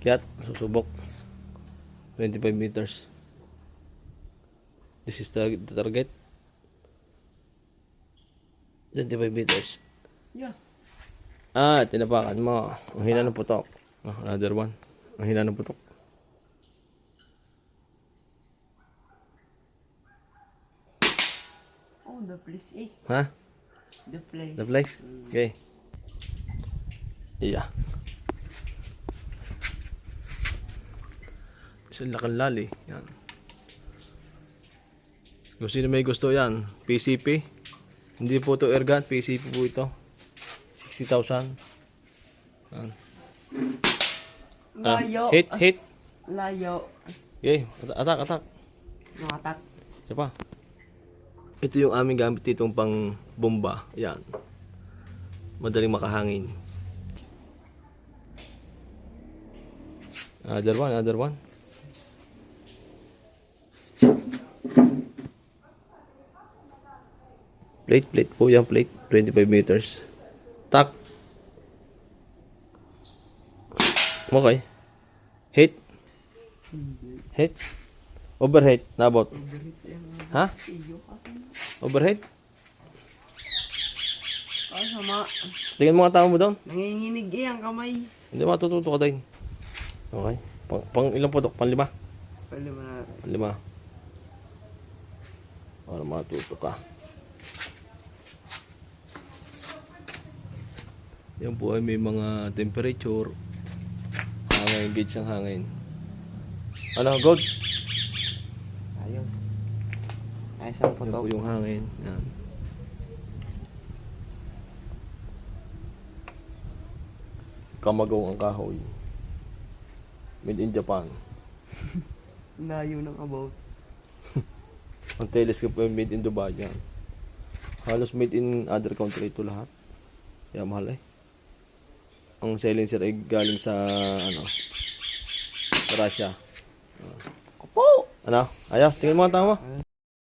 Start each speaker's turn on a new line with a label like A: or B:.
A: Kiyat, susubok. 25 meters. This is the target. 25 meters.
B: Yeah.
A: Tinapakan mo. Ang hina ng putok. Another one. Ang hina ng putok.
B: Oh, the place eh.
A: Ha?
B: The place.
A: The place? Okay. Yeah. Isang lakang lali. Yan. Kung sino may gusto yan, PCP. Hindi po ito airgun, PCP po ito. 60,000. Yan.
B: Layo.
A: Hit.
B: Layo.
A: Okay, attack.
B: Nakatak.
A: Siya pa. Ito yung aming gamit ditong pang bomba. Yan. Madaling makahangin. Another one. Plate po yan, plate. 25 meters. Tak. Okay. Hit. Overhead. Nabot. Ha? Overhead?
B: Sama.
A: Tingnan mo nga tao mo doon.
B: Nanginginig eh ang kamay.
A: Hindi, matututo ka din. Okay. Pang ilang putok? Pang 5?
B: Pwede mo na.
A: Pang 5. Para matuto ka. Yan po ay may mga temperature. Hangin, gauge ng hangin. Ano, gold?
B: Ayos. Ayos ang
A: Yan po
B: putok.
A: yung hangin. Yan. Kamagaw ang kahoy. Made in Japan.
B: Layo ng about.
A: Ang telescope ay made in Dubai yan. Halos made in other country ito lahat. Kaya mahal eh. Ang silencer ay galing sa sa Russia.
B: Opo!
A: Ano? Ayos, tingnan mo ang tama.